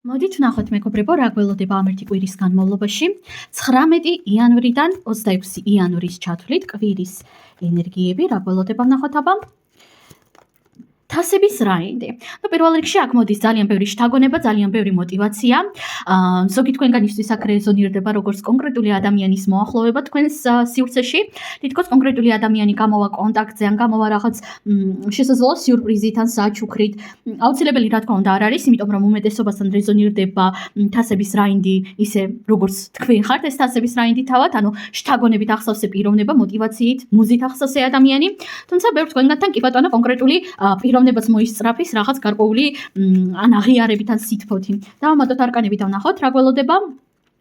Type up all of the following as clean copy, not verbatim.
მოდით ვნახოთ მეგობრებო, რა გველოდება ამ ერთი კვირის განმავლობაში. 19 იანვრიდან 26 იანვრის ჩათვლით კვირის ენერგიები, რა გველოდება ვნახოთ აბა. თასების რაინდი. პირველ რიგში აქ მოდის ძალიან ბევრი შთაგონება, ძალიან ბევრი мотиваცია. ზოგი თქვენგანისთვის აქ რეზონირდება როგორც კონკრეტული ადამიანის მოახლოვება თქვენს სივრცეში. თითქოს კონკრეტული ადამიანი გამოვა კონტაქტზე, ან გამოვა რაღაც შესაძლოა სიურპრიზით ან საჩუქრით. აუცილებელი რა თქმა უნდა არ არის, იმიტომ რომ უმეტესობასთან რეზონირდება თასების რაინდი, ისე როგორც თქვენ ხართ ეს თასების რაინდი თავად, ანუ შთაგონებით ახსოვსე პიროვნება, мотиваციით, მუზით ახსოვსე ადამიანი. თუმცა ბევრ თქვენგანთან კი ბატონო კონკრეტული პიროვნებაც მოისწრაფის რაღაც გარკვეული ან აღიარებით ან სითბოთი. დავამატოთ არკანები და ვნახოთ რა გველოდება.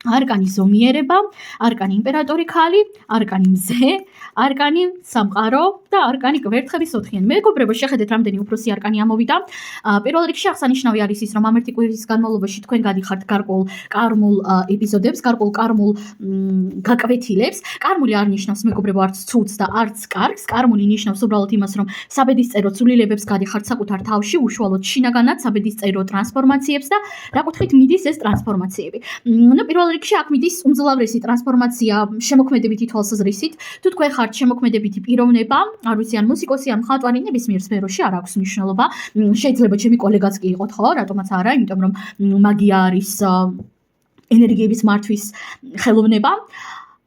არკანი ზომიერება, არკანი იმპერატორი ქალი, არკანი მზე, არკანი სამყარო და არკანი გვერდხების ოთხიანი. მეგობრებო, შეხედეთ რამდენი უფროსი არკანი ამოვიდა. პირველ რიგში აღსანიშნავი არის ის, რომ ამ ერთი კვირის განმავლობაში თქვენ გადიხართ გარკვეულ კარმულ ეპიზოდებს, გარკვეულ კარმულ გაკვეთილებს. კარმული არ ნიშნავს მეგობრებო არც ცუდს და არც კარგს. კარმული ნიშნავს უბრალოდ იმას, რომ საბედისწერო ცვლილებებს გადიხართ საკუთარ თავში, უშუალოდ შინაგანად საბედისწერო ტრანსფორმაციებს და რა კუთხით მიდის ეს ტრანსფორმაციები. პირველ რიგში აქ მიდის უმძლავრესი ტრანსფორმაცია შემოქმედებითი თვალსაზრისით. თუ თქვენ ხართ შემოქმედებითი პიროვნება, არ ვიცი ან მუსიკოსი ან მხატვარი, ნებისმიერ სფეროში არ აქვს მნიშვნელობა. შეიძლება ჩემი კოლეგაც კი იყოთ, ხო, რატომაც არა, იმიტომ რომ მაგია არის ენერგიების მართვის ხელოვნება.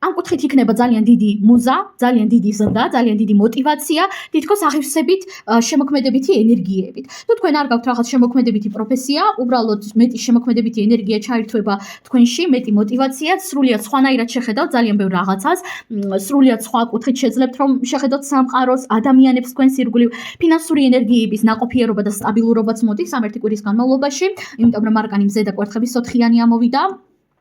ამ კუთხით იქნება ძალიან დიდი მუზა, ძალიან დიდი ზრდა, ძალიან დიდი мотиваცია, თითქოს აღივსებით შემოქმედებითი ენერგიებით. თუ თქვენ არ გაქვთ რაღაც შემოქმედებითი პროფესია, უბრალოდ მეტი შემოქმედებითი ენერგია ჩაირთვება თქვენში, მეტი мотиваცია, სრულიად სხვანაირად შეხედავთ ძალიან ბევრ რაღაცას, სრულიად სხვა კუთხით შეძლებთ რომ შეხედოთ სამყაროს, ადამიანებს თქვენს ირგვლივ, ფინანსური ენერგიების ნაყოფიერობა და სტაბილურობაც მოდის ამ ერთი კვირის განმავლობაში, იმიტომ რომ არკანი მზე და კვერთხების ოთხიანი ამოვიდა.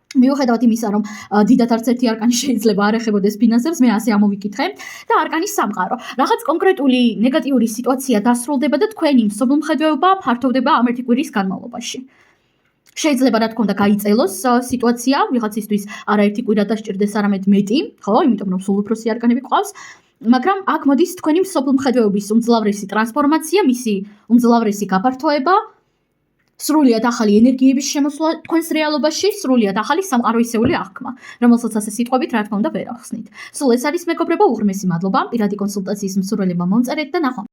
მიუხედავად იმისა, რომ დიდად არც ერთი არკანი შეიძლება არ ეხებოდეს ფინანსებს, მე ასე ამოვიკითხე და არკანი სამყარო. რაღაც კონკრეტული ნეგატიური სიტუაცია დასრულდება და თქვენი მსოფლმხედველობა ფართოვდება ამ ერთი კვირის განმავლობაში. შეიძლება რა თქმა უნდა გაიწელოს სიტუაცია, ვიღაცისთვის არაერთი კვირა დასჭირდეს, არამედ მეტი, ხო, იმიტომ რომ სულ უფროსი არკანები ყავს. მაგრამ აქ მოდის თქვენი მსოფლმხედველობის უმძლავრესი ტრანსფორმაცია, მისი უმძლავრესი გაფართოება. სრულიად ახალი ენერგიების შემოსვლა თქვენს რეალობაში, სრულიად ახალი სამყაროისეული აღქმა, რომელსაც ასე სიტყვებით რა თქმა უნდა ვერ ახსნით. სულ ეს არის მეგობრებო, უღრმესი მადლობა. პირადი კონსულტაციის მსურველებმა მომწერეთ და ნახვამდის.